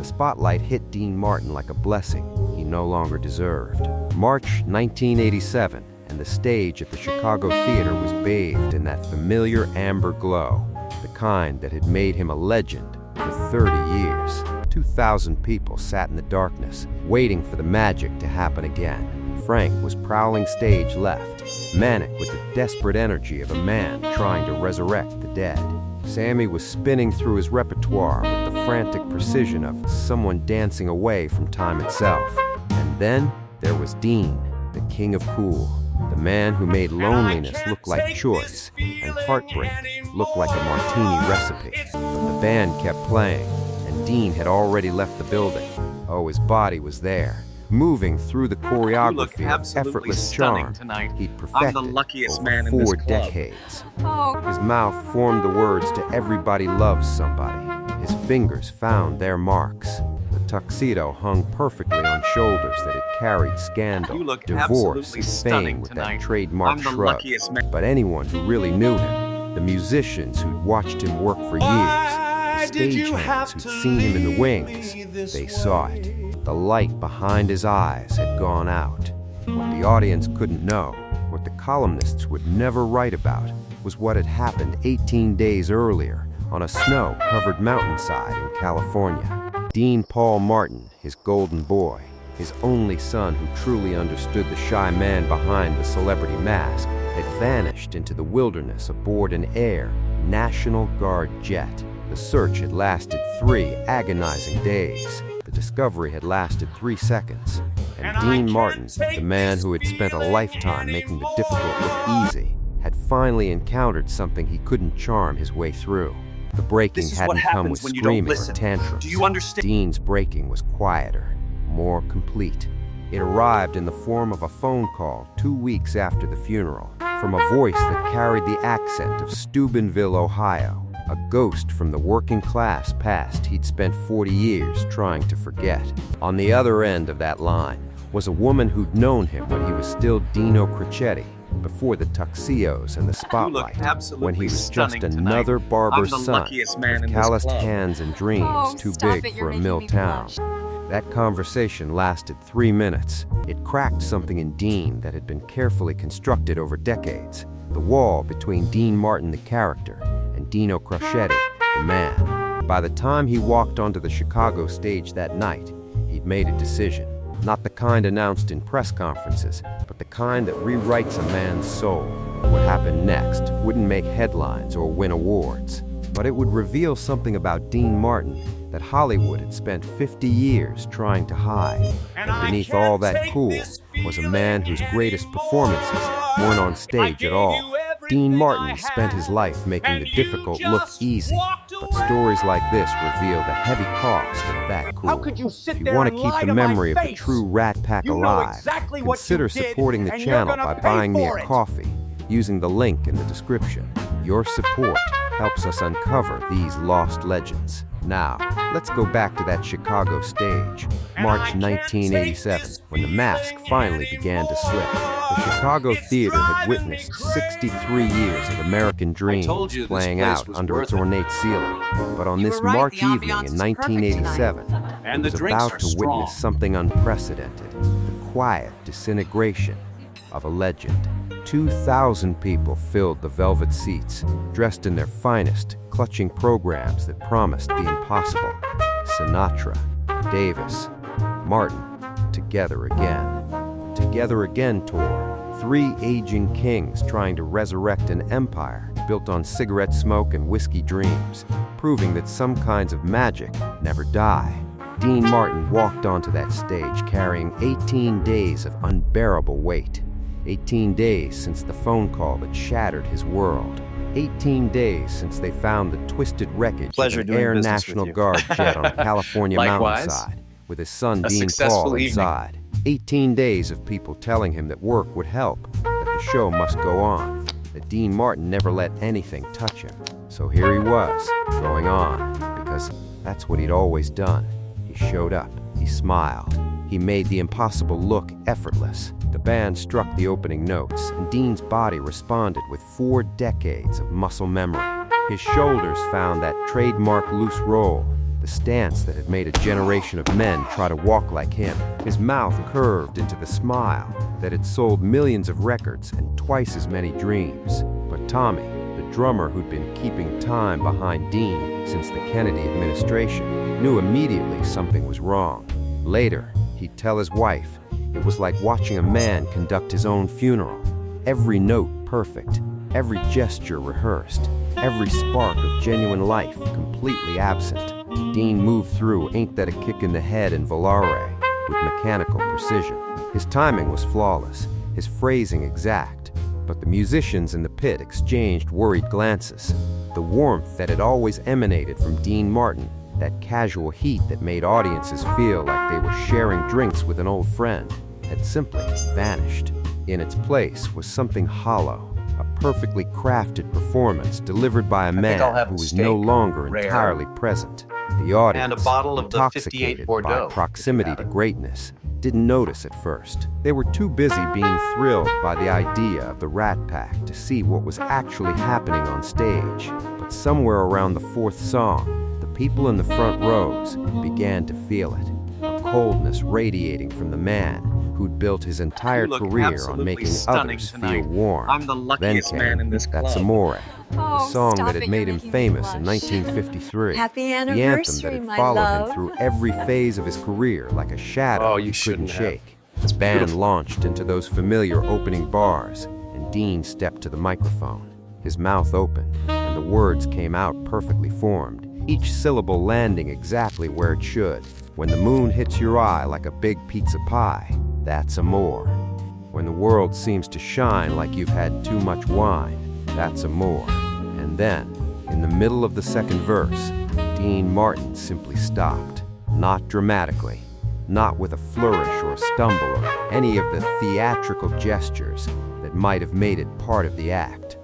spotlight hit Dean Martin like a blessing he no longer deserved. March 1987, and the stage at the Chicago Theater was bathed in that familiar amber glow, the kind that had made him a legend for 30 years. 2,000 people sat in the darkness, waiting for the magic to happen again. Frank was prowling stage left, manic with the desperate energy of a man trying to resurrect the dead. Sammy was spinning through his repertoire with the frantic precision of someone dancing away from time itself. And then there was Dean, the king of cool, the man who made loneliness look like choice and heartbreak look like a martini recipe. But the band kept playing, and Dean had already left the building. Oh, his body was there, moving through the choreography of effortless charm he'd perfected over 4 decades. His mouth formed the words to "Everybody Loves Somebody." His fingers found their marks. The tuxedo hung perfectly on shoulders that had carried scandal, divorce, and fame with that trademark shrug. But anyone who really knew him, the musicians who'd watched him work for years, the stagehands who'd seen him in the wings, they saw it. The light behind his eyes had gone out. What the audience couldn't know, what the columnists would never write about, was what had happened 18 days earlier on a snow-covered mountainside in California. Dean Paul Martin, his golden boy, his only son who truly understood the shy man behind the celebrity mask, had vanished into the wilderness aboard an Air National Guard jet. The search had lasted 3 agonizing days. The discovery had lasted 3 seconds. And Dean Martin, the man who had spent a lifetime making the difficult look easy, had finally encountered something he couldn't charm his way through. The breaking hadn't come with screaming or tantrums. Do you understand? Dean's breaking was quieter, more complete. It arrived in the form of a phone call 2 weeks after the funeral, from a voice that carried the accent of Steubenville, Ohio, a ghost from the working class past he'd spent 40 years trying to forget. On the other end of that line was a woman who'd known him when he was still Dino Crocchetti, before the tuxedos and the spotlight, when he was just another barber's son with calloused hands and dreams too big for a mill town. That conversation lasted 3 minutes. It cracked something in Dean that had been carefully constructed over decades, the wall between Dean Martin the character and Dino Crocchetti the man. By the time he walked onto the Chicago stage that night, he'd made a decision. Not the kind announced in press conferences, but the kind that rewrites a man's soul. What happened next wouldn't make headlines or win awards, but it would reveal something about Dean Martin that Hollywood had spent 50 years trying to hide. And beneath all that cool was a man whose greatest performances weren't on stage at all. Dean Martin spent his life making the difficult look easy, but stories like this reveal the heavy cost of that cool. How could you sit If you there want to and keep lie the to my memory of the face? true Rat Pack You know alive, exactly what consider you did, supporting the and you're channel gonna by pay buying me for a it. coffee using the link in the description. Your support helps us uncover these lost legends. Now, let's go back to that Chicago stage, March 1987, when the mask finally began to slip. The Chicago Theater had witnessed 63 years of American dreams playing out under its ornate ceiling. But on this March evening in 1987, it was about to witness something unprecedented, the quiet disintegration of a legend. 2,000 people filled the velvet seats, dressed in their finest, clutching programs that promised the impossible. Sinatra, Davis, Martin, Together Again. The Together Again tour, 3 aging kings trying to resurrect an empire built on cigarette smoke and whiskey dreams, proving that some kinds of magic never die. Dean Martin walked onto that stage carrying 18 days of unbearable weight. 18 days since the phone call that shattered his world. 18 days since they found the twisted wreckage of an Air National Guard jet on a California mountainside, with his son Dean Paul inside. 18 days of people telling him that work would help, that the show must go on, that Dean Martin never let anything touch him. So here he was, going on, because that's what he'd always done. He showed up, he smiled, he made the impossible look effortless. The band struck the opening notes, and Dean's body responded with 4 decades of muscle memory. His shoulders found that trademark loose roll, the stance that had made a generation of men try to walk like him. His mouth curved into the smile that had sold millions of records and twice as many dreams. But Tommy, the drummer who'd been keeping time behind Dean since the Kennedy administration, knew immediately something was wrong. Later, he'd tell his wife, it was like watching a man conduct his own funeral. Every note perfect, every gesture rehearsed, every spark of genuine life completely absent. Dean moved through Ain't That a Kick in the Head and Volare with mechanical precision. His timing was flawless, his phrasing exact, but the musicians in the pit exchanged worried glances. The warmth that had always emanated from Dean Martin, that casual heat that made audiences feel like they were sharing drinks with an old friend, had simply vanished. In its place was something hollow, a perfectly crafted performance delivered by a man who was no longer entirely present. The audience, and a bottle of the 58 intoxicated by Bordeaux, proximity to greatness, didn't notice at first. They were too busy being thrilled by the idea of the Rat Pack to see what was actually happening on stage. But somewhere around the fourth song, the people in the front rows began to feel it, a coldness radiating from the man who'd built his entire career on making others feel warm. I'm the luckiest man in this club. That's Amore, the Oh, song stop that it, had you're made him making me famous in blush. 1953. Happy The anthem anniversary, that had my followed love. him through every phase of his career like a shadow Oh, you he couldn't shouldn't have. shake. The band launched into those familiar opening bars, and Dean stepped to the microphone. His mouth opened, and the words came out perfectly formed, each syllable landing exactly where it should. When the moon hits your eye like a big pizza pie, that's Amore. When the world seems to shine like you've had too much wine, that's Amore. And then, in the middle of the second verse, Dean Martin simply stopped. Not dramatically, not with a flourish or a stumble or any of the theatrical gestures that might have made it part of the act.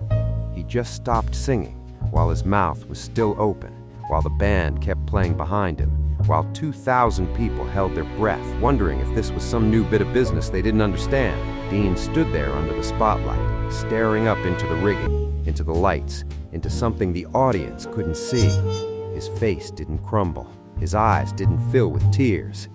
He just stopped singing while his mouth was still open, while the band kept playing behind him, while 2,000 people held their breath, wondering if this was some new bit of business they didn't understand. Dean stood there under the spotlight, staring up into the rigging, into the lights, into something the audience couldn't see. His face didn't crumble. His eyes didn't fill with tears.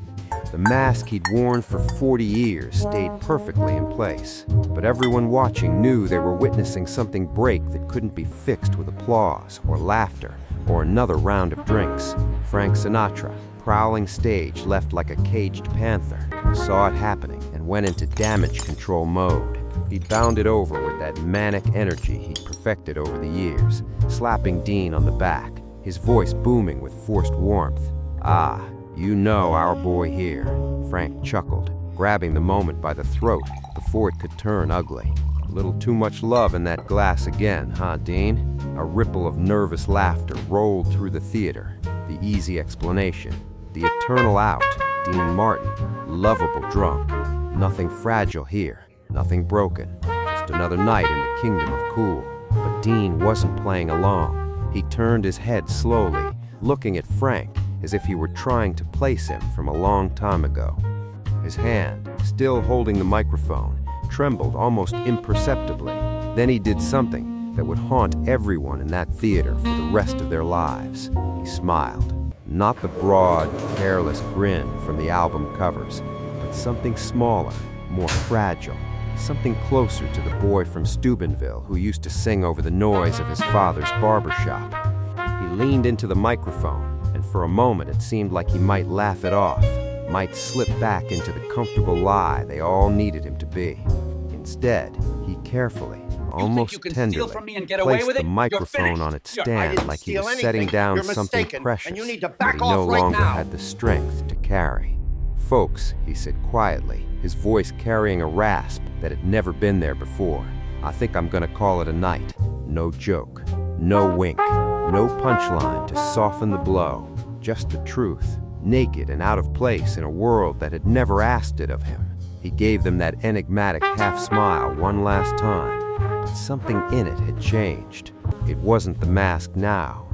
The mask he'd worn for 40 years stayed perfectly in place, but everyone watching knew they were witnessing something break that couldn't be fixed with applause or laughter or another round of drinks. Frank Sinatra, prowling stage left like a caged panther, saw it happening and went into damage control mode. He'd bounded over with that manic energy he'd perfected over the years, slapping Dean on the back, his voice booming with forced warmth. "Ah, you know our boy here," Frank chuckled, grabbing the moment by the throat before it could turn ugly. "A little too much love in that glass again, huh, Dean?" A ripple of nervous laughter rolled through the theater. The easy explanation, the eternal out, Dean Martin, lovable drunk. Nothing fragile here, nothing broken, just another night in the kingdom of cool. But Dean wasn't playing along. He turned his head slowly, looking at Frank as if he were trying to place him from a long time ago. His hand, still holding the microphone, trembled almost imperceptibly. Then he did something that would haunt everyone in that theater for the rest of their lives. He smiled. Not the broad, careless grin from the album covers, but something smaller, more fragile, something closer to the boy from Steubenville who used to sing over the noise of his father's barbershop. He leaned into the microphone, and for a moment it seemed like he might laugh it off, might slip back into the comfortable lie they all needed him to be. Instead, he carefully, almost tenderly, placed the microphone on its stand like he was setting down something precious that he no longer had the strength to carry. "Folks," he said quietly, his voice carrying a rasp that had never been there before, "I think I'm gonna call it a night. No joke, no wink, no punchline to soften the blow, just the truth, naked and out of place in a world that had never asked it of him." He gave them that enigmatic half-smile one last time, but something in it had changed. It wasn't the mask now.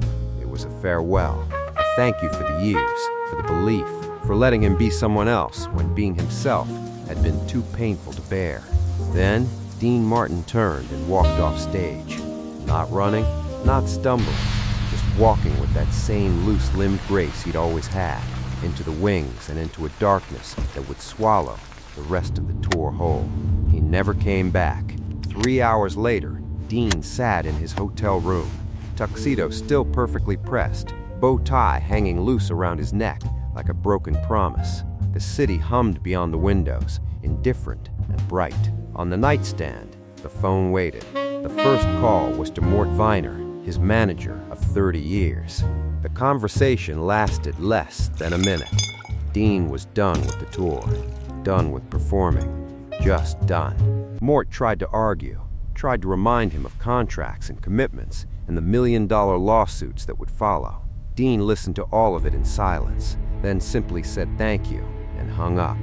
It was a farewell, a thank you for the years, for the belief, for letting him be someone else when being himself had been too painful to bear. Then, Dean Martin turned and walked off stage. Not running, not stumbling, just walking with that same loose-limbed grace he'd always had, into the wings and into a darkness that would swallow the rest of the tour whole. He never came back. 3 hours later, Dean sat in his hotel room, tuxedo still perfectly pressed, bow tie hanging loose around his neck like a broken promise. The city hummed beyond the windows, indifferent and bright. On the nightstand, the phone waited. The first call was to Mort Viner, his manager of 30 years. The conversation lasted less than a minute. Dean was done with the tour, done with performing, just done. Mort tried to argue, tried to remind him of contracts and commitments and the million-dollar lawsuits that would follow. Dean listened to all of it in silence, then simply said thank you and hung up.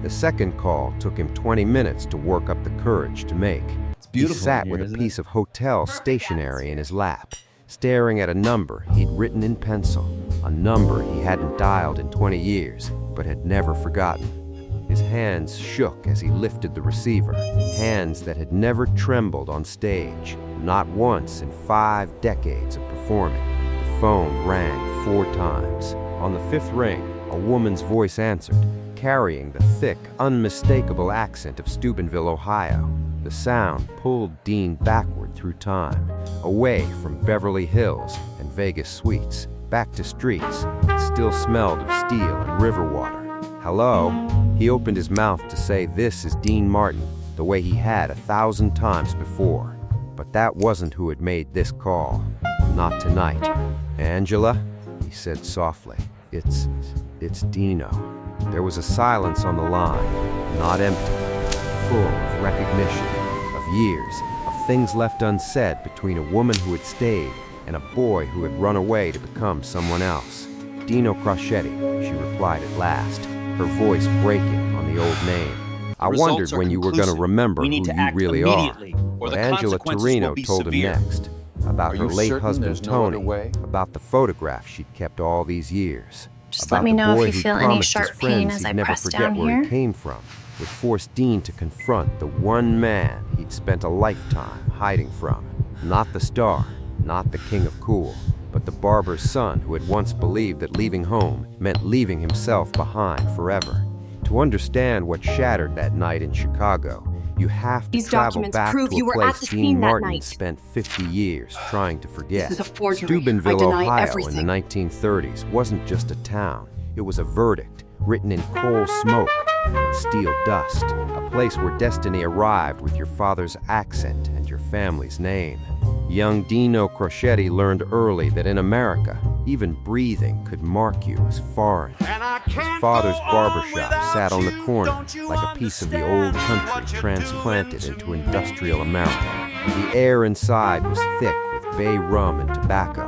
The second call took him 20 minutes to work up the courage to make. He sat with a piece of hotel stationery in his lap, staring at a number he'd written in pencil, a number he hadn't dialed in 20 years, but had never forgotten. His hands shook as he lifted the receiver, hands that had never trembled on stage, not once in 5 decades of performing. The phone rang 4 times. On the 5th ring, a woman's voice answered, carrying the thick, unmistakable accent of Steubenville, Ohio. The sound pulled Dean backward through time, away from Beverly Hills and Vegas suites, back to streets that still smelled of steel and river water. Hello? He opened his mouth to say this is Dean Martin, the way he had 1,000 times before. But that wasn't who had made this call. Not tonight. Angela? He said softly. It's Dino. There was a silence on the line, not empty, full of recognition, of years, of things left unsaid between a woman who had stayed and a boy who had run away to become someone else. Dino Crocetti, she replied at last, her voice breaking on the old name. I wondered when you were going to remember who you really are. But Angela Torino told him next, about her late husband Tony, about the photograph she'd kept all these years. Just let me know if you feel any sharp pain as I never press forget down where here. He came from, would force Dean to confront the one man he'd spent a lifetime hiding from. Not the star, not the king of cool, but the barber's son who had once believed that leaving home meant leaving himself behind forever. To understand what shattered that night in Chicago, you have to These travel documents back prove to you a were at place the Dean scene that Martin night. spent 50 years trying to forget. This is a forgery. Steubenville, I deny Ohio everything. in the 1930s wasn't just a town. It was a verdict written in coal smoke and steel dust, a place where destiny arrived with your father's accent and your family's name. Young Dino Crocetti learned early that in America, even breathing could mark you as foreign. His father's barbershop sat on the corner like a piece of the old country transplanted into industrial America. The air inside was thick with bay rum and tobacco,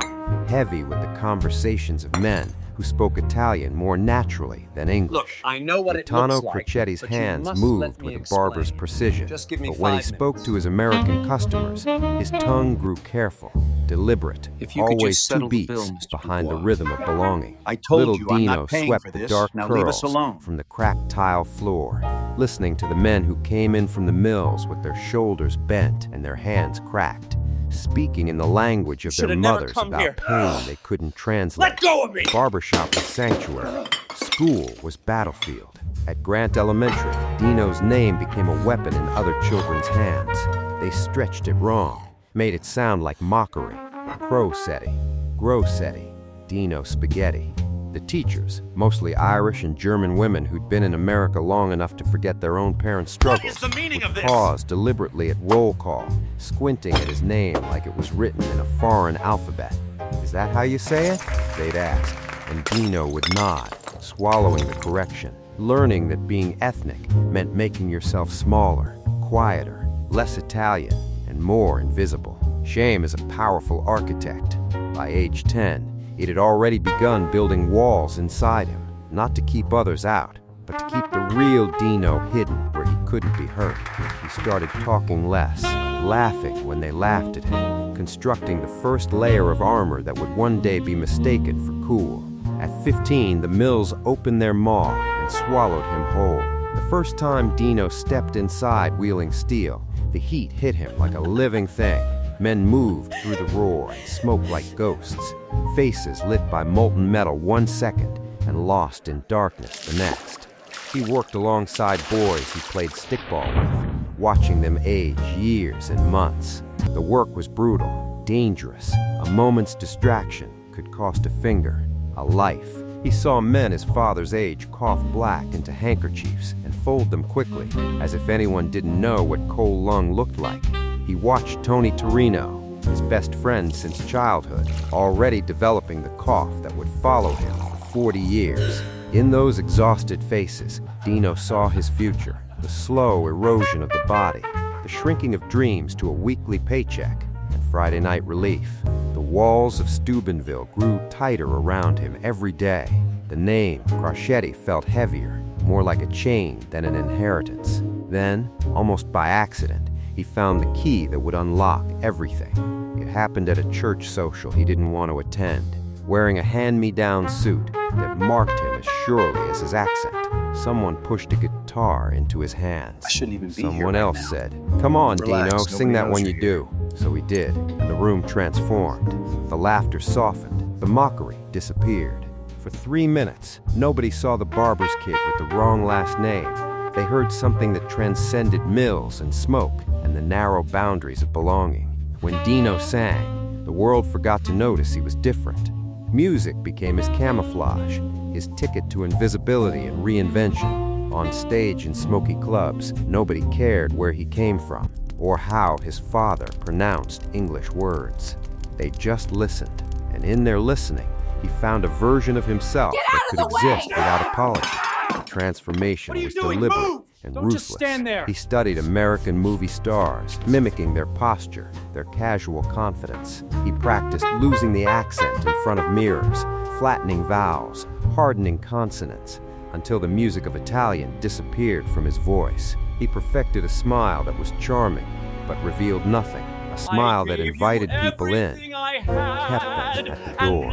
heavy with the conversations of men who spoke Italian more naturally than English. Look, I know what it Gaetano looks like, Crocetti's but you hands must moved let me with a barber's explain. precision, Just give me but when he 5 spoke minutes. to his American customers, his tongue grew careful, deliberate, If you could just always settle 2 the beats bill, Mr. behind the Dubois. rhythm of belonging. I told Little you I'm Dino not paying swept for the this. dark Now leave us curls alone. from the cracked tile floor, listening to the men who came in from the mills with their shoulders bent and their hands cracked, speaking in the language of their Should've never mothers come about here. pain they couldn't translate. Let go of me! Barbershop was sanctuary. School was battlefield. At Grant Elementary, Dino's name became a weapon in other children's hands. They stretched it wrong, made it sound like mockery. Crocetti, Grossetti, Dino Spaghetti. The teachers, mostly Irish and German women who'd been in America long enough to forget their own parents' struggles, What is the meaning of would this? pause deliberately at roll call, squinting at his name like it was written in a foreign alphabet. Is that how you say it? They'd ask, and Dino would nod, swallowing the correction, learning that being ethnic meant making yourself smaller, quieter, less Italian, and more invisible. Shame is a powerful architect. By age 10, it had already begun building walls inside him, not to keep others out, but to keep the real Dino hidden where he couldn't be hurt. He started talking less, laughing when they laughed at him, constructing the first layer of armor that would one day be mistaken for cool. At 15, the mills opened their maw and swallowed him whole. The first time Dino stepped inside wheeling steel, the heat hit him like a living thing. Men moved through the roar and smoked like ghosts, faces lit by molten metal 1 second and lost in darkness the next. He worked alongside boys he played stickball with, watching them age years and months. The work was brutal, dangerous. A moment's distraction could cost a finger, a life. He saw men his father's age cough black into handkerchiefs and fold them quickly, as if anyone didn't know what coal lung looked like. He watched Tony Torino, his best friend since childhood, already developing the cough that would follow him for 40 years. In those exhausted faces, Dino saw his future, the slow erosion of the body, the shrinking of dreams to a weekly paycheck, and Friday night relief. The walls of Steubenville grew tighter around him every day. The name, Craschetti, felt heavier, more like a chain than an inheritance. Then, almost by accident, he found the key that would unlock everything. It happened at a church social he didn't want to attend. Wearing a hand-me-down suit that marked him as surely as his accent, someone pushed a guitar into his hands. I shouldn't even be Someone here right else now. said, "Come on, Relax, Dino, nobody sing that knows one you're you do." So he did, and the room transformed. The laughter softened, the mockery disappeared. For 3 minutes, nobody saw the barber's kid with the wrong last name. They heard something that transcended mills and smoke and the narrow boundaries of belonging. When Dino sang, the world forgot to notice he was different. Music became his camouflage, his ticket to invisibility and reinvention. On stage in smoky clubs, nobody cared where he came from or how his father pronounced English words. They just listened, and in their listening, he found a version of himself that could exist without apology. The transformation was deliberate and ruthless. He studied American movie stars, mimicking their posture, their casual confidence. He practiced losing the accent in front of mirrors, flattening vowels, hardening consonants, until the music of Italian disappeared from his voice. He perfected a smile that was charming, but revealed nothing. A smile that invited people in, kept them at the door.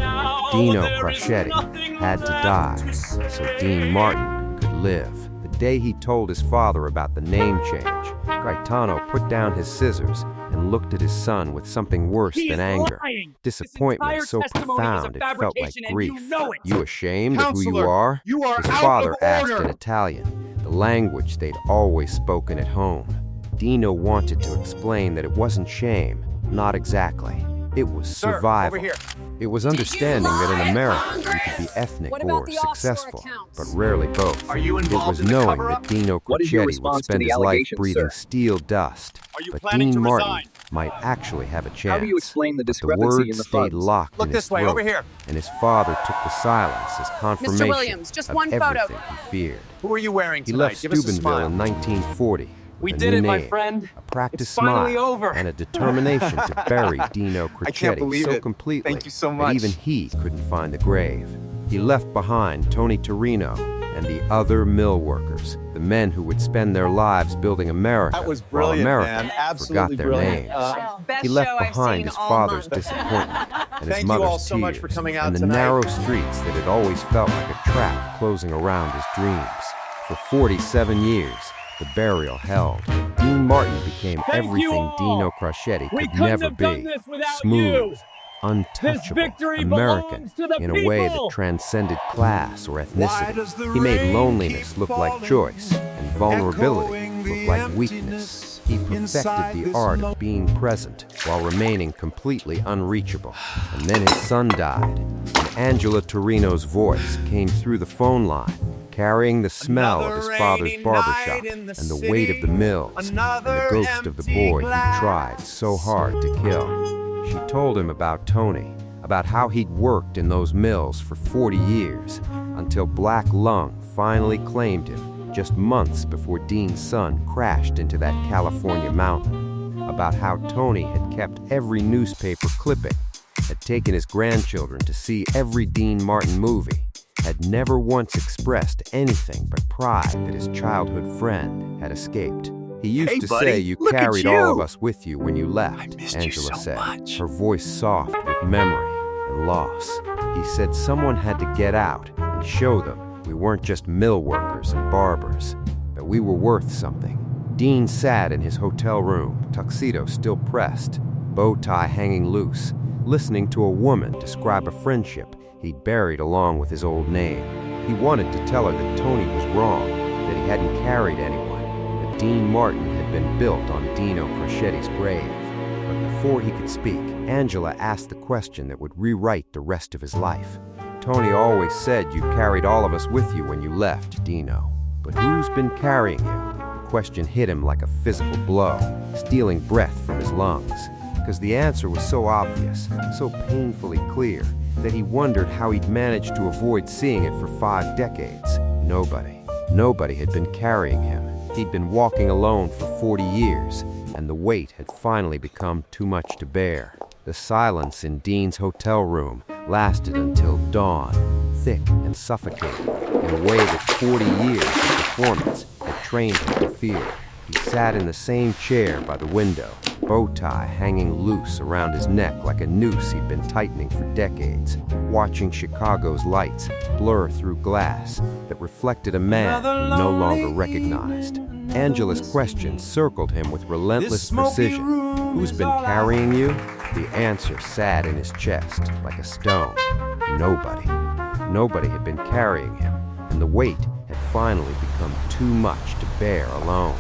Dino Craschetti had to die, so Dean Martin could live. The day he told his father about the name change, Gaetano put down his scissors and looked at his son with something worse than anger. Disappointment so profound it felt like grief. "You ashamed of who you are?" His father asked in Italian, the language they'd always spoken at home. Dino wanted to explain that it wasn't shame, not exactly. It was survival. It was understanding that in America you could be ethnic or successful, but rarely both. It was knowing that Dino Craschetti would spend his life breathing steel dust, but Dean Martin might actually have a chance. How do you explain the The discrepancy in words the stayed funds? locked Look in his this way, throat, over here. and his father took the silence as confirmation Williams, just of one photo. everything he feared. Who are you wearing He tonight? left Give us a Steubenville smile. in 1940. We a did new it, my name, friend. a practice It's finally smile, over. and a determination to bury Dino I can't Craschetti believe so it. completely Thank you so that much. even he couldn't find the grave. He left behind Tony Torino and the other mill workers, the men who would spend their lives building America That was while brilliant, America man. forgot Absolutely their brilliant. names. Best He left show I've behind seen his all father's month. disappointment and his Thank you mother's all so much tears for coming out and the tonight. narrow streets that had always felt like a trap closing around his dreams. For 47 years, the burial held. Dean Martin became everything Dino Craschetti could never be. Smooth, untouchable, American, in a way that transcended class or ethnicity. He made loneliness look like choice and vulnerability look like weakness. He perfected the art of being present while remaining completely unreachable. And then his son died, and Angela Torino's voice came through the phone line, carrying the smell of his father's barbershop and the weight of the mills and the ghost of the boy he tried so hard to kill. She told him about Tony, about how he'd worked in those mills for 40 years, until Black Lung finally claimed him just months before Dean's son crashed into that California mountain, about how Tony had kept every newspaper clipping, had taken his grandchildren to see every Dean Martin movie, had never once expressed anything but pride that his childhood friend had escaped. He used Hey, to buddy, say you look at carried you. all of us with you when you left, missed you Angela so said, much. her voice soft with memory and loss. He said someone had to get out and show them we weren't just mill workers and barbers, that we were worth something. Dean sat in his hotel room, tuxedo still pressed, bow tie hanging loose, listening to a woman describe a friendship he'd buried along with his old name. He wanted to tell her that Tony was wrong, that he hadn't carried anyone, that Dean Martin had been built on Dino Crocetti's grave. But before he could speak, Angela asked the question that would rewrite the rest of his life. Tony always said you carried all of us with you when you left, Dino. But who's been carrying you? The question hit him like a physical blow, stealing breath from his lungs. Because the answer was so obvious, so painfully clear, that he wondered how he'd managed to avoid seeing it for 5 decades. Nobody had been carrying him. He'd been walking alone for 40 years, and the weight had finally become too much to bear. The silence in Dean's hotel room lasted until dawn, thick and suffocating, in a way that 40 years of performance had trained him to fear. He sat in the same chair by the window, bow tie hanging loose around his neck like a noose he'd been tightening for decades, watching Chicago's lights blur through glass that reflected a man he no longer recognized. Angela's question circled him with relentless precision. Who's been carrying you? The answer sat in his chest like a stone. Nobody. Nobody had been carrying him, and the weight had finally become too much to bear alone.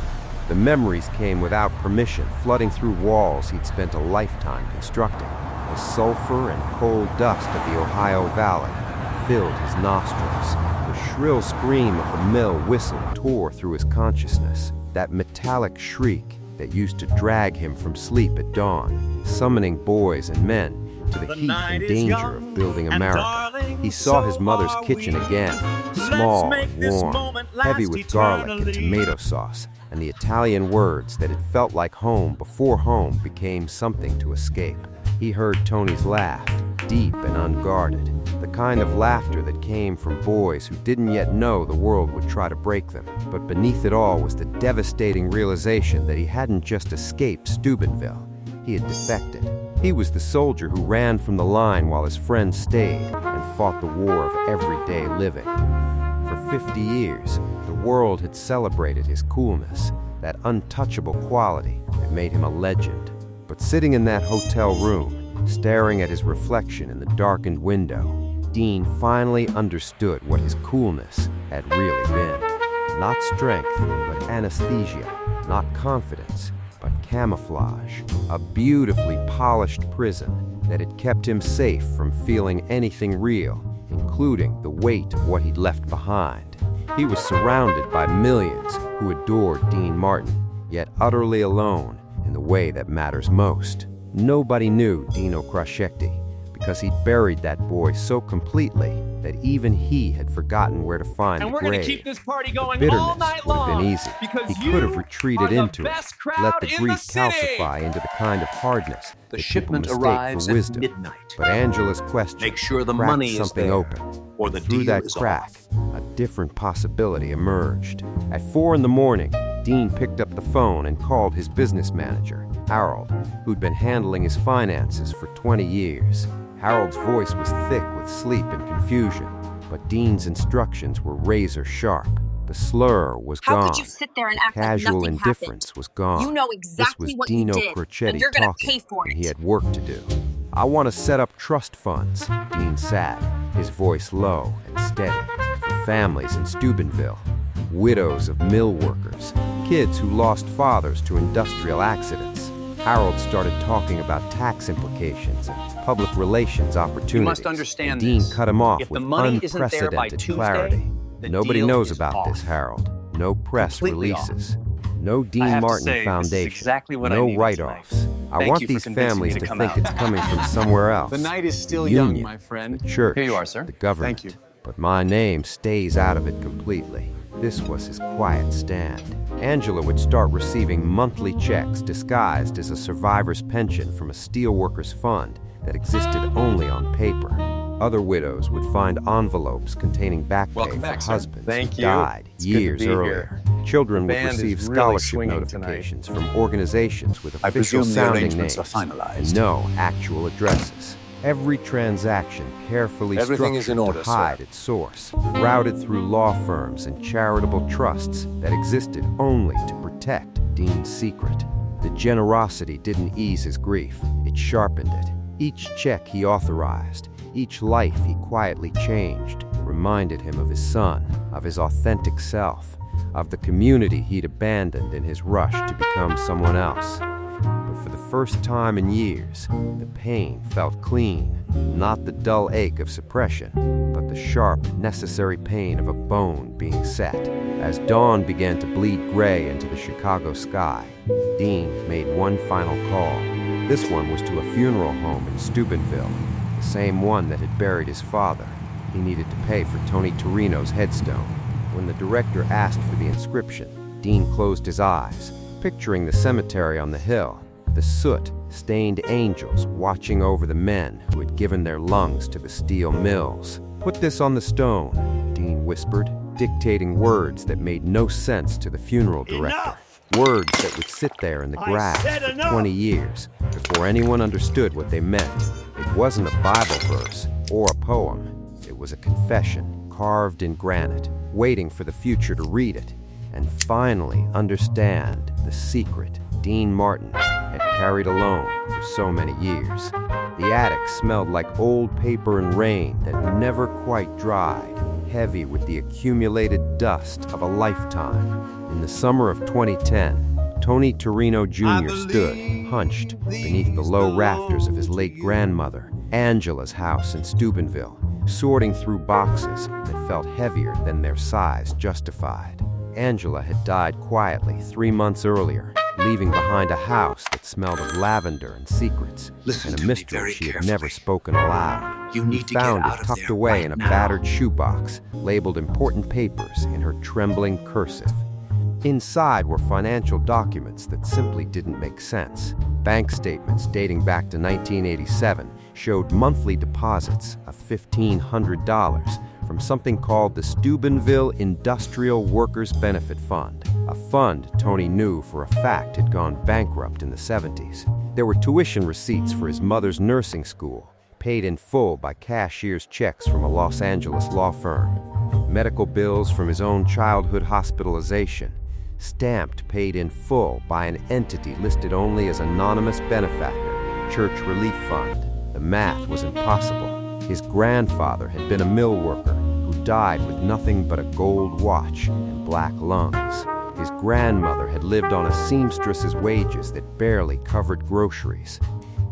The memories came without permission, flooding through walls he'd spent a lifetime constructing. The sulfur and cold dust of the Ohio Valley filled his nostrils. The shrill scream of the mill whistle tore through his consciousness, that metallic shriek that used to drag him from sleep at dawn, summoning boys and men to the heat and danger of building America. He saw his mother's kitchen again, small and warm, heavy with garlic and tomato sauce, and the Italian words that had felt like home before home became something to escape. He heard Tony's laugh, deep and unguarded, the kind of laughter that came from boys who didn't yet know the world would try to break them. But beneath it all was the devastating realization that he hadn't just escaped Steubenville. He had defected. He was the soldier who ran from the line while his friends stayed and fought the war of everyday living. For 50 years, the world had celebrated his coolness, that untouchable quality that made him a legend. But sitting in that hotel room, staring at his reflection in the darkened window, Dean finally understood what his coolness had really been. Not strength, but anesthesia. Not confidence, but camouflage. A beautifully polished prison that had kept him safe from feeling anything real, including the weight of what he'd left behind. He was surrounded by millions who adored Dean Martin, yet utterly alone in the way that matters most. Nobody knew Dino Crocetti because he'd buried that boy so completely that even he had forgotten where to find the grave. And we're going to keep this party going Bitterness all night would long. have been easy. Because He could have retreated into it, let the in grief the city. calcify into the kind of hardness The that shipment people mistake arrives for at wisdom. midnight. But Angela's question Make sure the cracked money is something there, open. or the Through deal that is crack, off. a different possibility emerged. At 4 a.m, Dean picked up the phone and called his business manager, Harold, who'd been handling his finances for 20 years. Harold's voice was thick with sleep and confusion, but Dean's instructions were razor sharp. The slur was gone. How could you sit there and act like Casual nothing indifference happened? was gone. You know exactly this was what Dino you did, Crocetti and you're gonna talking, pay for it. and he had work to do. I want to set up trust funds, Dean sat, his voice low and steady, for families in Steubenville, widows of mill workers, kids who lost fathers to industrial accidents. Harold started talking about tax implications and public relations opportunities. You must understand and Dean this. cut him off If the with money isn't there by unprecedented Tuesday, clarity. the Nobody deal knows is about off. this, Harold. No press Completely releases. No Dean I have to Martin say, this is Foundation. exactly what I no needed write-offs. I Thank want you for these convincing families me to to come think out. it's coming from somewhere else. The night is still The young, union, my friend. the church, Here you are, sir. the government. Thank you. But my name stays out of it completely. This was his quiet stand. Angela would start receiving monthly checks disguised as a survivor's pension from a steelworkers fund that existed only on paper. Other widows would find envelopes containing back pay Welcome for back, sir. husbands Thank who you. died It's good to years be earlier. Children The would band is receive really scholarship swinging notifications from organizations with I official presume the sounding arrangements names are finalized. and no actual addresses. Every transaction carefully Everything is in structured order, to hide its source, routed through law firms and charitable trusts that existed only to protect Dean's secret. The generosity didn't ease his grief. It sharpened it. Each check he authorized, each life he quietly changed, reminded him of his son, of his authentic self, of the community he'd abandoned in his rush to become someone else. But for the first time in years, the pain felt clean, not the dull ache of suppression, but the sharp, necessary pain of a bone being set. As dawn began to bleed gray into the Chicago sky, Dean made one final call. This one was to a funeral home in Steubenville, the same one that had buried his father. He needed to pay for Tony Torino's headstone. When the director asked for the inscription, Dean closed his eyes, picturing the cemetery on the hill, the soot-stained angels watching over the men who had given their lungs to the steel mills. "Put this on the stone," Dean whispered, dictating words that made no sense to the funeral director. Enough! Words that would sit there in the grass for 20 years before anyone understood what they meant. It wasn't a Bible verse or a poem. It was a confession carved in granite, waiting for the future to read it and finally understand the secret Dean Martin had carried alone for so many years. The attic smelled like old paper and rain that never quite dried, heavy with the accumulated dust of a lifetime. In the summer of 2010, Tony Torino Jr. stood, hunched, beneath the low rafters of his late grandmother, Angela's house in Steubenville, sorting through boxes that felt heavier than their size justified. Angela had died quietly 3 months earlier, leaving behind a house that smelled of lavender and secrets, and a mystery she had never spoken aloud. He found it tucked away in a battered shoebox, labeled important papers in her trembling cursive. Inside were financial documents that simply didn't make sense. Bank statements dating back to 1987 showed monthly deposits of $1,500 from something called the Steubenville Industrial Workers Benefit Fund, a fund Tony knew for a fact had gone bankrupt in the 70s. There were tuition receipts for his mother's nursing school, paid in full by cashier's checks from a Los Angeles law firm, medical bills from his own childhood hospitalization, stamped paid in full by an entity listed only as anonymous benefactor, Church Relief Fund. The math was impossible. His grandfather had been a mill worker who died with nothing but a gold watch and black lungs. His grandmother had lived on a seamstress's wages that barely covered groceries.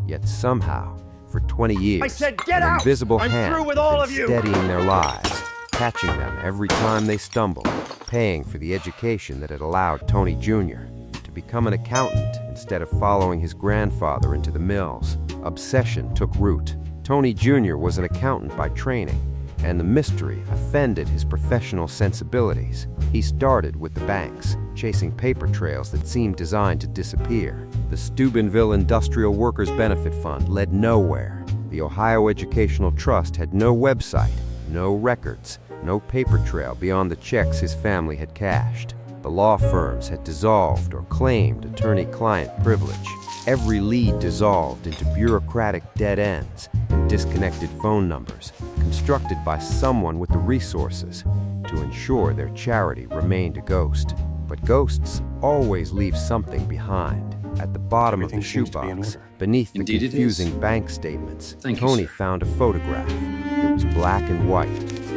Yet somehow, for 20 years, an invisible hand had been steadying their lives, catching them every time they stumbled, paying for the education that had allowed Tony Jr. to become an accountant instead of following his grandfather into the mills. Obsession took root. Tony Jr. was an accountant by training, and the mystery offended his professional sensibilities. He started with the banks, chasing paper trails that seemed designed to disappear. The Steubenville Industrial Workers Benefit Fund led nowhere. The Ohio Educational Trust had no website, no records, no paper trail beyond the checks his family had cashed. The law firms had dissolved or claimed attorney-client privilege. Every lead dissolved into bureaucratic dead ends and disconnected phone numbers, constructed by someone with the resources to ensure their charity remained a ghost. But ghosts always leave something behind. At the bottom of the shoebox, beneath the confusing bank statements, Tony found a photograph. It was black and white,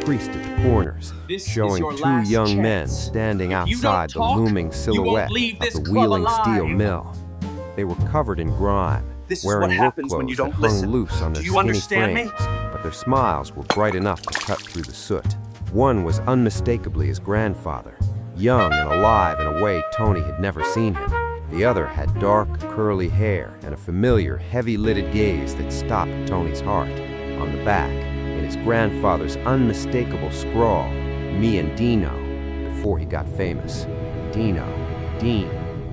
creased at the corners, showing two young men standing outside the looming silhouette of the Wheeling Steel Mill. They were covered in grime, wearing work clothes that hung loose on their skinny frames, but their smiles were bright enough to cut through the soot. One was unmistakably his grandfather, young and alive in a way Tony had never seen him. The other had dark, curly hair and a familiar, heavy-lidded gaze that stopped Tony's heart. On the back, in his grandfather's unmistakable scrawl, "Me and Dino," before he got famous. Dino, Dean.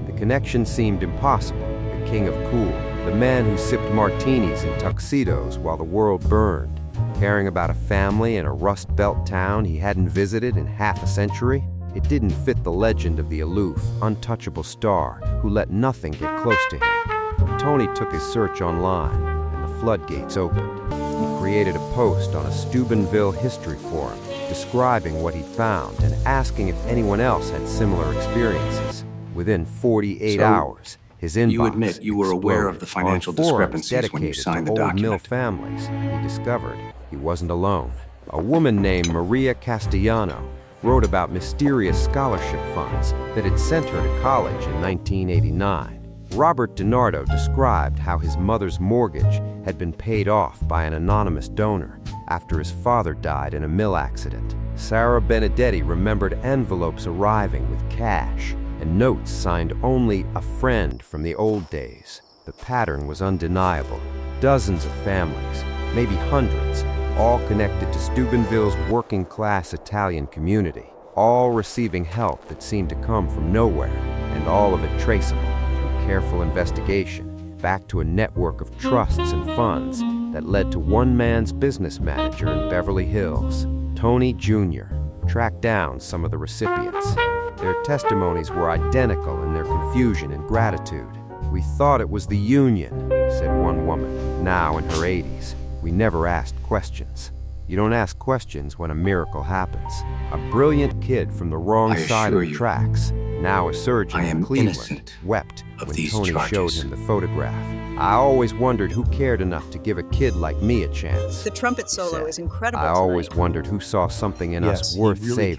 The connection seemed impossible. The king of cool, the man who sipped martinis in tuxedos while the world burned, caring about a family in a Rust Belt town he hadn't visited in half a century. It didn't fit the legend of the aloof, untouchable star who let nothing get close to him. Tony took his search online, and the floodgates opened. He created a post on a Steubenville history forum, describing what he'd found and asking if anyone else had similar experiences. Within 48 hours, his inbox. You admit you were aware of the exploded. financial On forums discrepancies when you dedicated signed to the old mill document. families, he discovered he wasn't alone. A woman named Maria Castellano wrote about mysterious scholarship funds that had sent her to college in 1989. Robert DiNardo described how his mother's mortgage had been paid off by an anonymous donor after his father died in a mill accident. Sarah Benedetti remembered envelopes arriving with cash and notes signed only "a friend" from the old days. The pattern was undeniable. Dozens of families, maybe hundreds, all connected to Steubenville's working-class Italian community, all receiving help that seemed to come from nowhere, and all of it traceable through careful investigation back to a network of trusts and funds that led to one man's business manager in Beverly Hills. Tony Jr. tracked down some of the recipients. Their testimonies were identical in their confusion and gratitude. "We thought it was the union," said one woman, now in her 80s. "We never asked questions." You don't ask questions when a miracle happens. A brilliant kid from the wrong side of the tracks, now a surgeon in Cleveland, wept when Tony showed him the photograph. "I always wondered who cared enough to give a kid like me a chance." The trumpet solo is incredible. "I always wondered who saw something in us worth saving."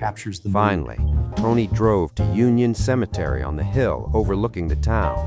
Finally, Tony drove to Union Cemetery on the hill overlooking the town.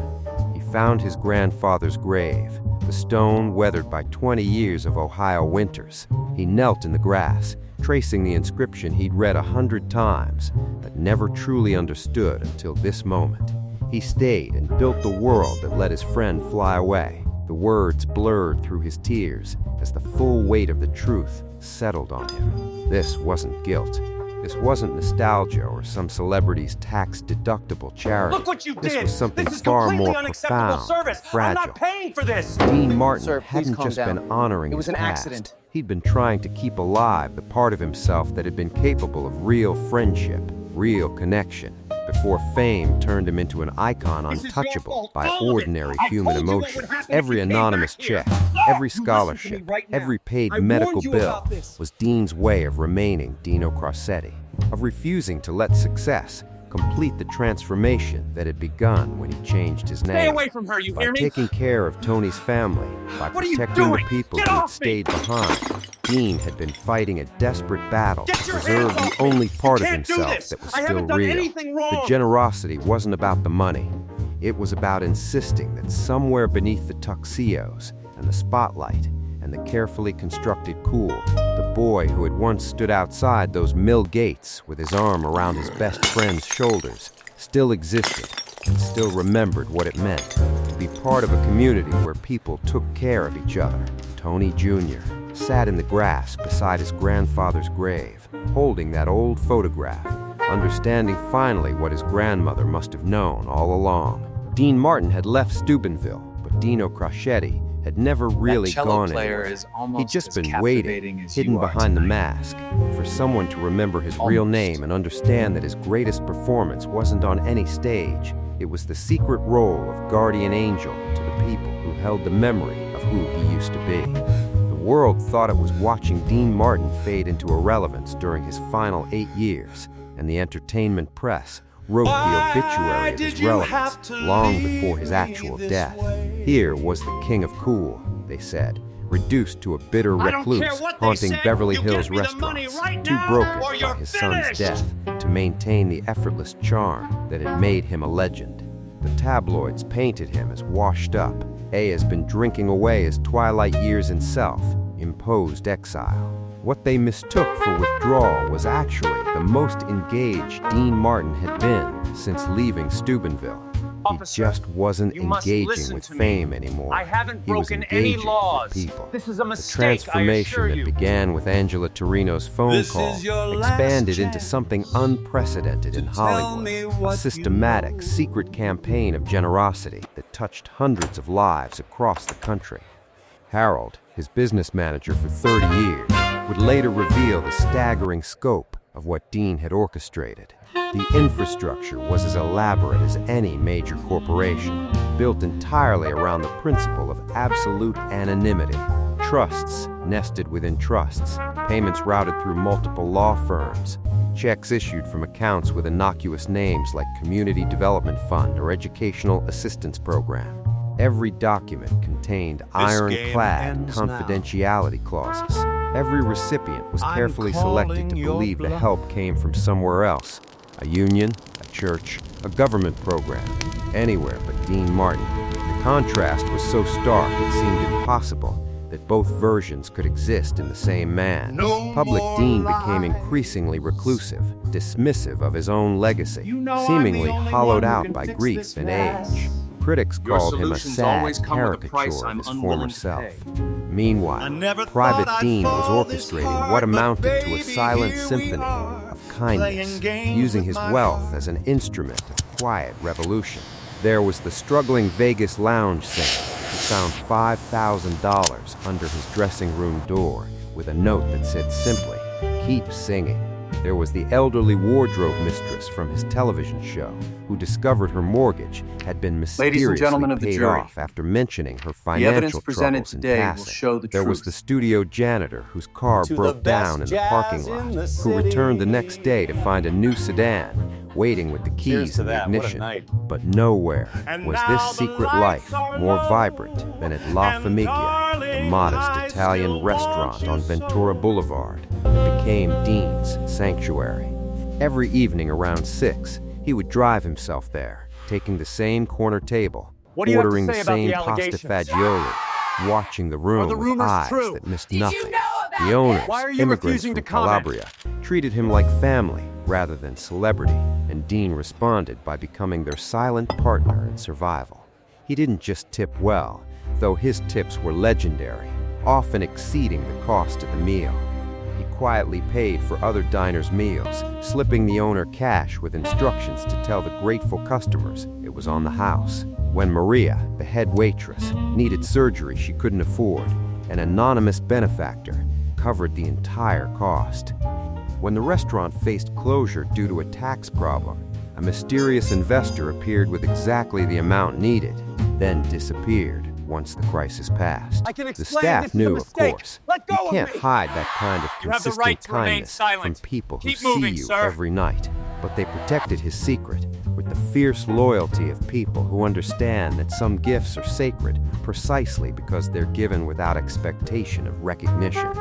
He found his grandfather's grave, the stone weathered by 20 years of Ohio winters. He knelt in the grass, tracing the inscription he'd read 100 times, but never truly understood until this moment. He stayed and built the world that let his friend fly away. The words blurred through his tears as the full weight of the truth settled on him. This wasn't guilt. This wasn't nostalgia or some celebrity's tax-deductible charity. Look what you This did! was something This is far completely more unacceptable profound, service. I'm fragile. not paying for this. Dean Martin Sir, please hadn't calm just down. been honoring It was his an past. accident. He'd been trying to keep alive the part of himself that had been capable of real friendship, real connection, before fame turned him into an icon This is your untouchable fault, by all of it. ordinary I human told you what emotion. would happen if Every you came anonymous back here. check, every You listen to me scholarship, right now. every paid I medical warned you bill about this. was Dean's way of remaining Dino Crossetti, of refusing to let success complete the transformation that had begun when he changed his name. Stay away from her, you By hear me? taking care of Tony's family, by What are you protecting the doing? people Get who had off me! stayed behind, Dean had been fighting a desperate battle to Get your preserve hands the off me! only part You of can't do himself this! that was I still haven't done real. anything wrong! The generosity wasn't about the money. It was about insisting that somewhere beneath the tuxedos and the spotlight and the carefully constructed cool, the boy who had once stood outside those mill gates with his arm around his best friend's shoulders still existed and still remembered what it meant to be part of a community where people took care of each other. Tony Jr. sat in the grass beside his grandfather's grave, holding that old photograph, understanding finally what his grandmother must have known all along. Dean Martin had left Steubenville, but Dino Crossetti had never really That cello gone player anywhere. is almost He'd just as been captivating waiting, as hidden you are behind the tonight. mask, for someone to remember his real Almost. name and understand that his greatest performance wasn't on any stage. It was the secret role of guardian angel to the people who held the memory of who he used to be. The world thought it was watching Dean Martin fade into irrelevance during his final 8 years, and the entertainment press wrote the obituary of his relevance long before his actual death. Here was the king of cool, they said, reduced to a bitter I don't care recluse, what they haunting say. Beverly You Hills get me the money restaurants, right too now, broken or by you're his son's finished. death to maintain the effortless charm that had made him a legend. The tabloids painted him as washed up, as been drinking away his twilight years in self-imposed exile. What they mistook for withdrawal was actually the most engaged Dean Martin had been since leaving Steubenville. He Officer, just wasn't you must engaging listen with to me. fame anymore. I haven't He was broken any engaging laws. with people. This is a The mistake, I transformation assure that you. began with Angela Torino's phone This call is your last expanded into chance something unprecedented in tell me Hollywood, a what you systematic, know. secret campaign of generosity that touched hundreds of lives across the country. Harold, his business manager for 30 years, would later reveal the staggering scope of what Dean had orchestrated. The infrastructure was as elaborate as any major corporation, built entirely around the principle of absolute anonymity. Trusts nested within trusts, payments routed through multiple law firms, checks issued from accounts with innocuous names like Community Development Fund or Educational Assistance Program. Every document contained ironclad confidentiality clauses. Every recipient was carefully selected to believe the help came from somewhere else: a union, a church, a government program, anywhere but Dean Martin. The contrast was so stark it seemed impossible that both versions could exist in the same man. Public Dean became increasingly reclusive, dismissive of his own legacy, seemingly hollowed out by grief and age. Critics called him a sad caricature of his former self. Meanwhile, Private Dean was orchestrating what amounted to a silent symphony of kindness, using his wealth as an instrument of quiet revolution. There was the struggling Vegas lounge singer who found $5,000 under his dressing room door with a note that said simply, "Keep singing." There was the elderly wardrobe mistress from his television show who discovered her mortgage had been mysteriously paid off after mentioning her financial troubles in passing. There was the studio janitor whose car broke down in the parking lot, who returned the next day to find a new sedan waiting with the keys in the ignition. But nowhere was this secret life more vibrant than at La Famiglia, the modest Italian restaurant on Ventura Boulevard that became Dean's sanctuary. Every evening around 6, he would drive himself there, taking the same corner table, ordering the same pasta fagioli, watching the room with eyes that missed nothing. The owners, immigrants from Calabria, treated him like family rather than celebrity, and Dean responded by becoming their silent partner in survival. He didn't just tip well, though his tips were legendary, often exceeding the cost of the meal. He quietly paid for other diners' meals, slipping the owner cash with instructions to tell the grateful customers it was on the house. When Maria, the head waitress, needed surgery she couldn't afford, an anonymous benefactor covered the entire cost. When the restaurant faced closure due to a tax problem, a mysterious investor appeared with exactly the amount needed, then disappeared once the crisis passed. The staff knew, of course. You can't hide that kind of consistent kindness from people who see you every night. But they protected his secret with the fierce loyalty of people who understand that some gifts are sacred precisely because they're given without expectation of recognition.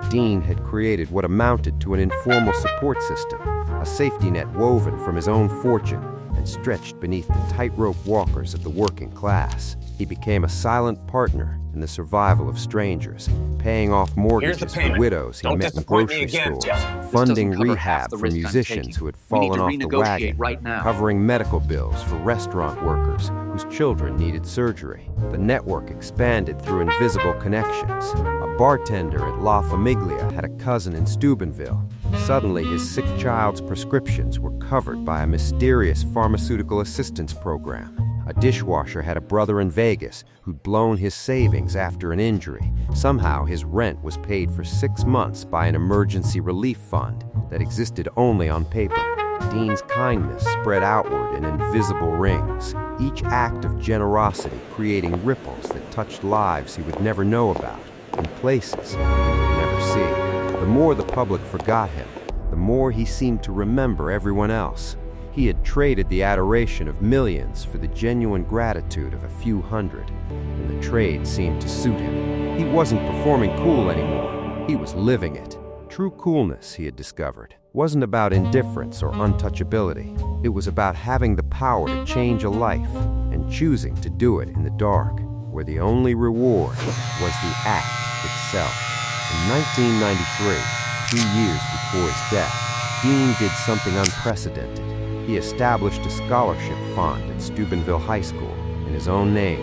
Dean had created what amounted to an informal support system, a safety net woven from his own fortune and stretched beneath the tightrope walkers of the working class. He became a silent partner in the survival of strangers, paying off mortgages for widows he met in grocery stores, funding rehab for musicians who had fallen off the wagon, covering medical bills for restaurant workers whose children needed surgery. The network expanded through invisible connections. A bartender at La Famiglia had a cousin in Steubenville. Suddenly, his sick child's prescriptions were covered by a mysterious pharmaceutical assistance program. A dishwasher had a brother in Vegas who'd blown his savings after an injury. Somehow, his rent was paid for 6 months by an emergency relief fund that existed only on paper. Dean's kindness spread outward in invisible rings, each act of generosity creating ripples that touched lives he would never know about and places he would never see. The more the public forgot him, the more he seemed to remember everyone else. He had traded the adoration of millions for the genuine gratitude of a few hundred, and the trade seemed to suit him. He wasn't performing cool anymore. He was living it. True coolness, he had discovered, wasn't about indifference or untouchability. It was about having the power to change a life and choosing to do it in the dark, where the only reward was the act itself. In 1993, 2 years before his death, Dean did something unprecedented. He established a scholarship fund at Steubenville High School in his own name,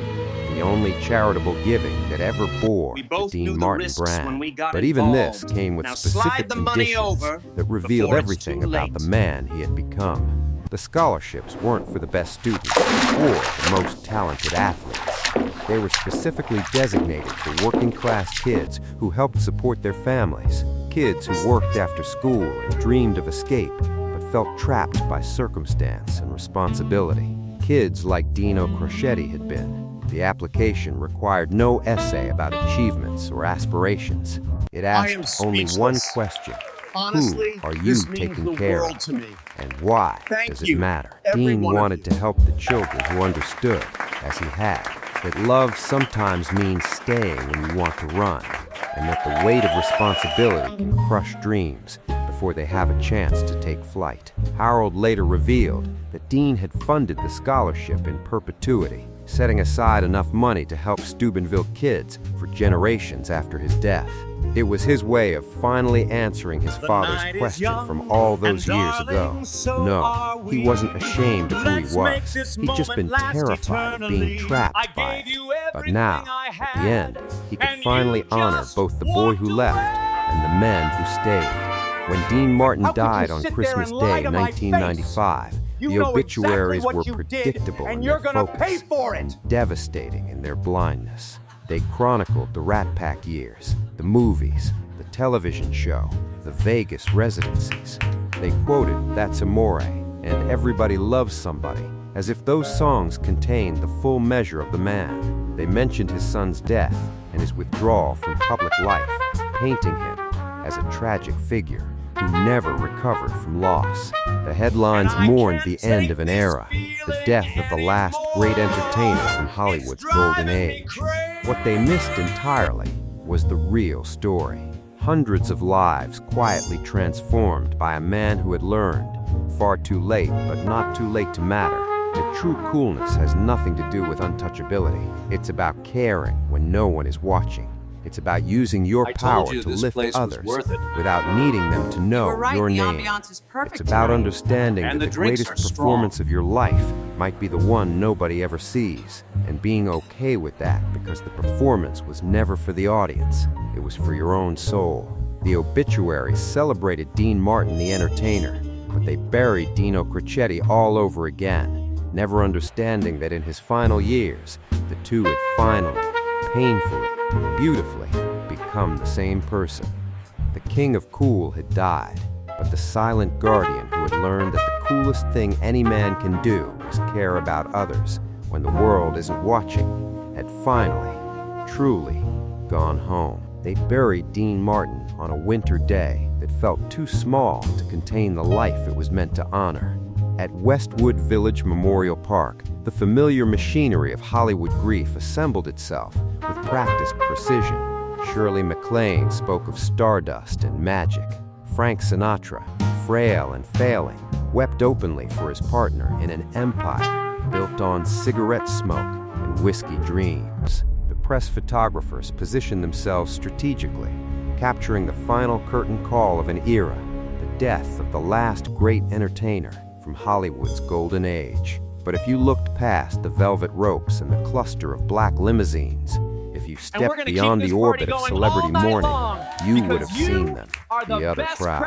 the only charitable giving that ever bore the Dean Martin brand. But even this came with specific conditions that revealed everything about the man he had become. The scholarships weren't for the best students or the most talented athletes. They were specifically designated for working-class kids who helped support their families, kids who worked after school and dreamed of escape, felt trapped by circumstance and responsibility. Kids like Dino Crocetti had been. The application required no essay about achievements or aspirations. It asked only one question: Honestly, Who are you this means taking the care world of? to me. And why Thank does it you, matter? every Dean one of wanted you. to help the children who understood, as he had, that love sometimes means staying when you want to run, and that the weight of responsibility can crush dreams before they have a chance to take flight. Harold later revealed that Dean had funded the scholarship in perpetuity, setting aside enough money to help Steubenville kids for generations after his death. It was his way of finally answering his father's question from all those years ago. No, he wasn't ashamed of who he was. He'd just been terrified of being trapped by it. But now, at the end, he could finally honor both the boy who left and the men who stayed. When Dean Martin died on Christmas Day, 1995, the obituaries were predictable in their focus and devastating in their blindness. They chronicled the Rat Pack years, the movies, the television show, the Vegas residencies. They quoted That's Amore and Everybody Loves Somebody as if those songs contained the full measure of the man. They mentioned his son's death and his withdrawal from public life, painting him as a tragic figure who never recovered from loss. The headlines mourned the end of an era, the death of the last great entertainer from Hollywood's golden age. What they missed entirely was the real story. Hundreds of lives quietly transformed by a man who had learned, far too late but not too late to matter, that true coolness has nothing to do with untouchability. It's about caring when no one is watching. It's about using your power to lift others without needing them to know your name. It's about understanding that the greatest performance of your life might be the one nobody ever sees, and being okay with that because the performance was never for the audience. It was for your own soul. The obituaries celebrated Dean Martin the entertainer, but they buried Dino Crocetti all over again, never understanding that in his final years, the two had finally, painfully, beautifully become the same person. The king of cool had died, but the silent guardian who had learned that the coolest thing any man can do is care about others when the world isn't watching, had finally, truly gone home. They buried Dean Martin on a winter day that felt too small to contain the life it was meant to honor. At Westwood Village Memorial Park, the familiar machinery of Hollywood grief assembled itself with practiced precision. Shirley MacLaine spoke of stardust and magic. Frank Sinatra, frail and failing, wept openly for his partner in an empire built on cigarette smoke and whiskey dreams. The press photographers positioned themselves strategically, capturing the final curtain call of an era, the death of the last great entertainer from Hollywood's golden age. But if you looked past the velvet ropes and the cluster of black limousines, if you stepped beyond the orbit of celebrity mourning, you would have seen them, the other crowd.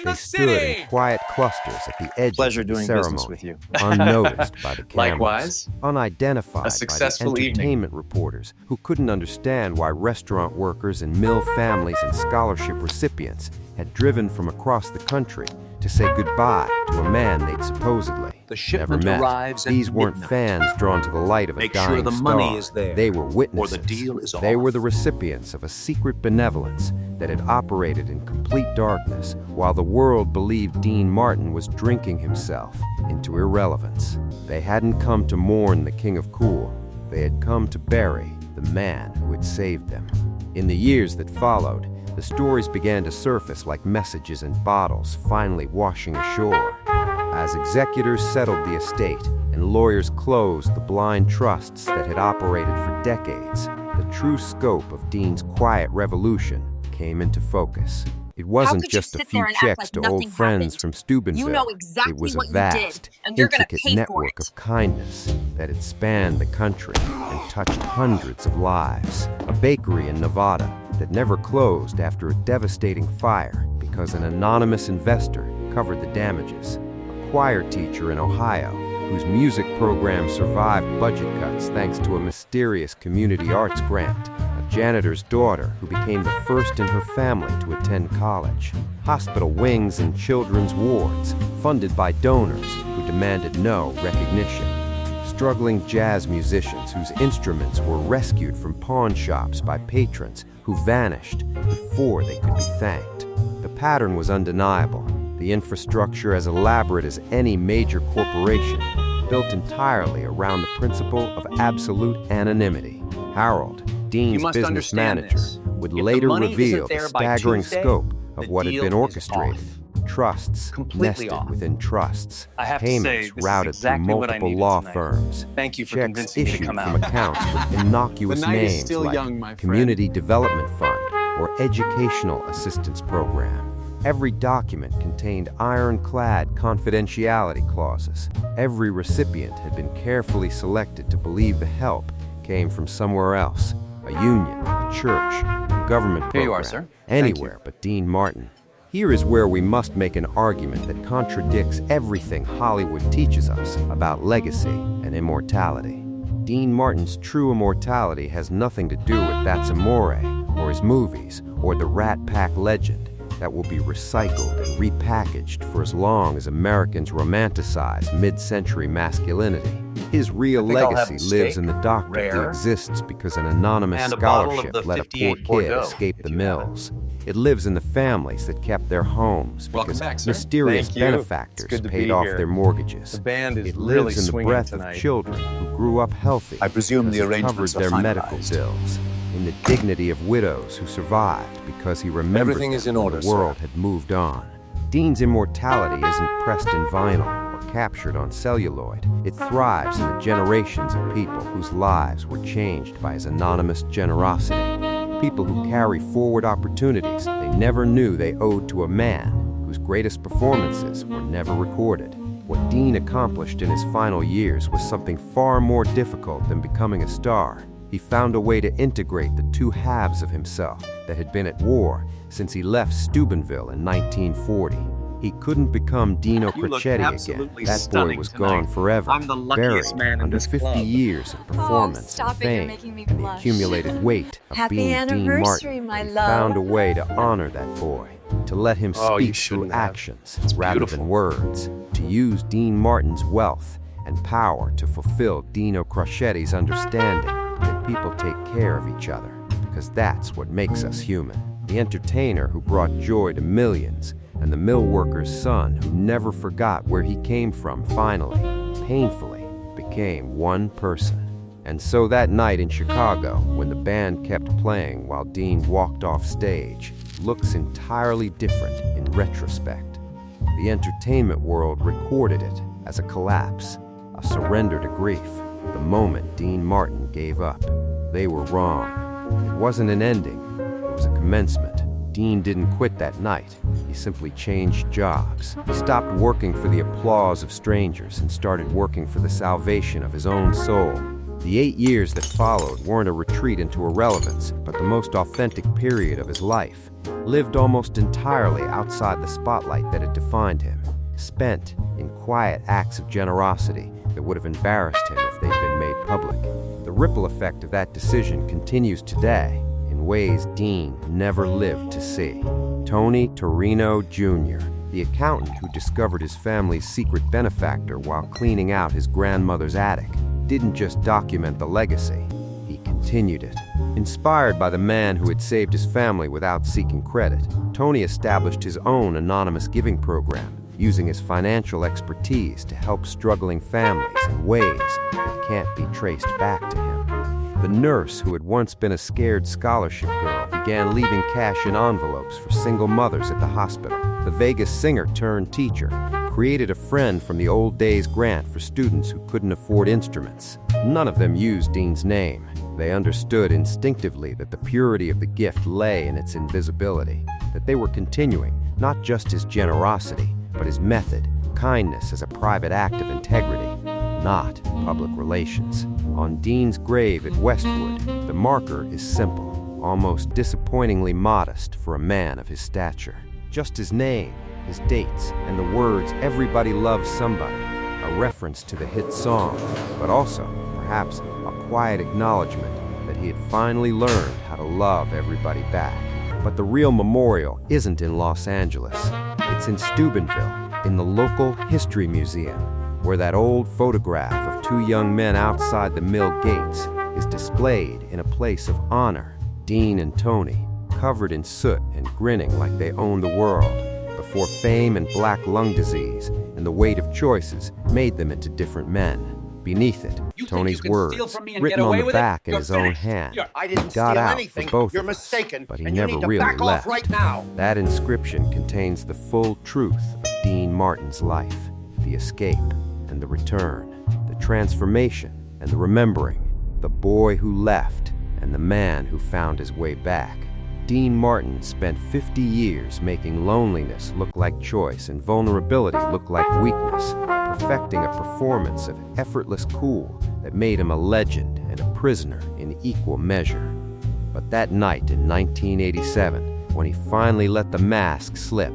They stood in quiet clusters at the edge of the ceremony, unnoticed by the cameras, Likewise, unidentified by the successful entertainment reporters who couldn't understand why restaurant workers and mill families and scholarship recipients had driven from across the country to say goodbye to a man they'd supposedly never met. These weren't fans drawn to the light of a dying the star. money is there, They were witnesses. or the deal is They off. were the recipients of a secret benevolence that had operated in complete darkness while the world believed Dean Martin was drinking himself into irrelevance. They hadn't come to mourn the King of Cool. They had come to bury the man who had saved them. In the years that followed, the stories began to surface like messages in bottles finally washing ashore. As executors settled the estate and lawyers closed the blind trusts that had operated for decades, the true scope of Dean's quiet revolution came into focus. It wasn't just a few checks to old friends from Steubenville. You know exactly it was a what you did, vast, and you're gonna intricate pay for network it. of kindness that had spanned the country and touched hundreds of lives. A bakery in Nevada that never closed after a devastating fire because an anonymous investor covered the damages. A choir teacher in Ohio whose music program survived budget cuts thanks to a mysterious community arts grant. A janitor's daughter who became the first in her family to attend college. Hospital wings and children's wards funded by donors who demanded no recognition. Struggling jazz musicians whose instruments were rescued from pawn shops by patrons who vanished before they could be thanked. The pattern was undeniable. The infrastructure as elaborate as any major corporation, built entirely around the principle of absolute anonymity. Harold, Dean's business manager, would later reveal the staggering scope of what had been orchestrated. Trusts nested within trusts, payments routed through multiple law firms, checks issued from accounts with innocuous names like Community Development Fund or Educational Assistance Program. Every document contained ironclad confidentiality clauses. Every recipient had been carefully selected to believe the help came from somewhere else, a union, a church, a government program, Here you are, sir. anywhere but Dean Martin. Here is where we must make an argument that contradicts everything Hollywood teaches us about legacy and immortality. Dean Martin's true immortality has nothing to do with That's Amore, or his movies, or the Rat Pack legend that will be recycled and repackaged for as long as Americans romanticize mid-century masculinity. His real legacy lives in the doctor who exists because an anonymous scholarship let a poor kid escape the mills. It lives in the families that kept their homes because mysterious benefactors paid off their mortgages. It lives in the breath of children who grew up healthy because he covered their medical bills. In the dignity of widows who survived because he remembered them when the world had moved on. Dean's immortality isn't pressed in vinyl or captured on celluloid. It thrives in the generations of people whose lives were changed by his anonymous generosity. People who carry forward opportunities they never knew they owed to a man whose greatest performances were never recorded. What Dean accomplished in his final years was something far more difficult than becoming a star. He found a way to integrate the two halves of himself that had been at war since he left Steubenville in 1940. He couldn't become Dino Crocetti again. That boy was gone forever, buried under 50 years of performance and fame, and the accumulated weight of being Dean Martin. He found a way to honor that boy, to let him speak through actions rather than words, to use Dean Martin's wealth and power to fulfill Dino Crocetti's understanding that people take care of each other, because that's what makes us human. The entertainer who brought joy to millions, and the mill worker's son who never forgot where he came from finally, painfully, became one person. And so that night in Chicago, when the band kept playing while Dean walked off stage, looks entirely different in retrospect. The entertainment world recorded it as a collapse, a surrender to grief, the moment Dean Martin gave up. They were wrong. It wasn't an ending, it was a commencement. Dean didn't quit that night. He simply changed jobs. He stopped working for the applause of strangers and started working for the salvation of his own soul. The 8 years that followed weren't a retreat into irrelevance, but the most authentic period of his life, lived almost entirely outside the spotlight that had defined him, spent in quiet acts of generosity that would have embarrassed him if they'd been made public. The ripple effect of that decision continues today, in ways Dean never lived to see. Tony Torino Jr., the accountant who discovered his family's secret benefactor while cleaning out his grandmother's attic, didn't just document the legacy, he continued it. Inspired by the man who had saved his family without seeking credit, Tony established his own anonymous giving program, using his financial expertise to help struggling families in ways that can't be traced back to him. The nurse who had once been a scared scholarship girl began leaving cash in envelopes for single mothers at the hospital. The Vegas singer turned teacher created a friend from the old days grant for students who couldn't afford instruments. None of them used Dean's name. They understood instinctively that the purity of the gift lay in its invisibility, that they were continuing not just his generosity, but his method, kindness as a private act of integrity, not public relations. On Dean's grave at Westwood, the marker is simple, almost disappointingly modest for a man of his stature. Just his name, his dates, and the words "Everybody loves somebody," a reference to the hit song, but also, perhaps, a quiet acknowledgement that he had finally learned how to love everybody back. But the real memorial isn't in Los Angeles. It's in Steubenville, in the local history museum, where that old photograph of two young men outside the mill gates is displayed in a place of honor. Dean and Tony, covered in soot and grinning like they owned the world, before fame and black lung disease and the weight of choices made them into different men. Beneath it, Tony's words, written on the back in his own hand. I didn't Got steal out anything. for both You're of us, mistaken, but he and you never need to really back left. off right now. That inscription contains the full truth of Dean Martin's life, the escape and the return, the transformation and the remembering, the boy who left and the man who found his way back. Dean Martin spent 50 years making loneliness look like choice and vulnerability look like weakness, perfecting a performance of effortless cool that made him a legend and a prisoner in equal measure. But that night in 1987, when he finally let the mask slip,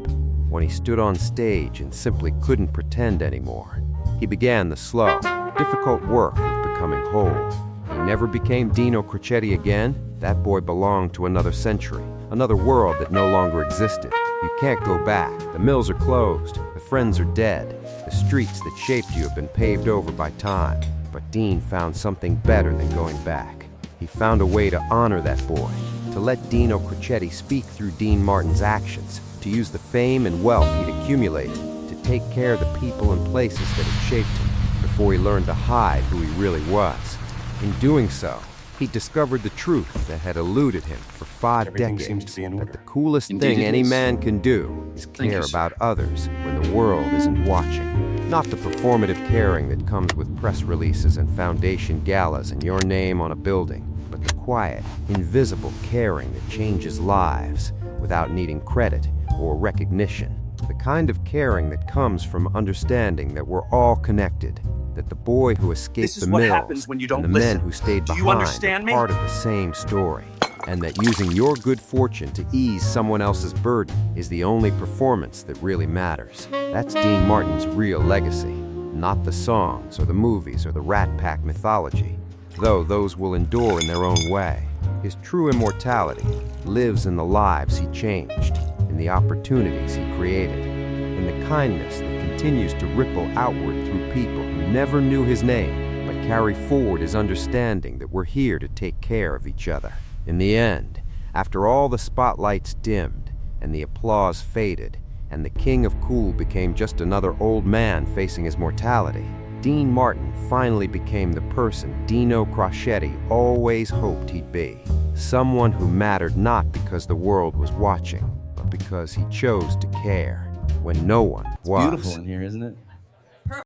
when he stood on stage and simply couldn't pretend anymore, he began the slow, difficult work of becoming whole. He never became Dino Crocetti again. That boy belonged to another century, another world that no longer existed. You can't go back. The mills are closed. The friends are dead. The streets that shaped you have been paved over by time. But Dean found something better than going back. He found a way to honor that boy, to let Dino Crocetti speak through Dean Martin's actions, to use the fame and wealth he'd accumulated, to take care of the people and places that had shaped him, before he learned to hide who he really was. In doing so, he discovered the truth that had eluded him for 5 Everything decades, seems to be in order. that the coolest Indeed thing it any is. man can do is Thank care you, sir. about others when the world isn't watching. Not the performative caring that comes with press releases and foundation galas and your name on a building, but the quiet, invisible caring that changes lives without needing credit or recognition. The kind of caring that comes from understanding that we're all connected, that the boy who escaped This is the what mills happens when you don't and the men listen. who stayed Do you behind understand are me? part of the same story, and that using your good fortune to ease someone else's burden is the only performance that really matters. That's Dean Martin's real legacy, not the songs or the movies or the Rat Pack mythology, though those will endure in their own way. His true immortality lives in the lives he changed, in the opportunities he created, in the kindness that continues to ripple outward through people who never knew his name, but carry forward his understanding that we're here to take care of each other. In the end, after all the spotlights dimmed and the applause faded, and the king of cool became just another old man facing his mortality, Dean Martin finally became the person Dino Crocetti always hoped he'd be. Someone who mattered not because the world was watching, but because he chose to care when no one was. Beautiful in here, isn't it?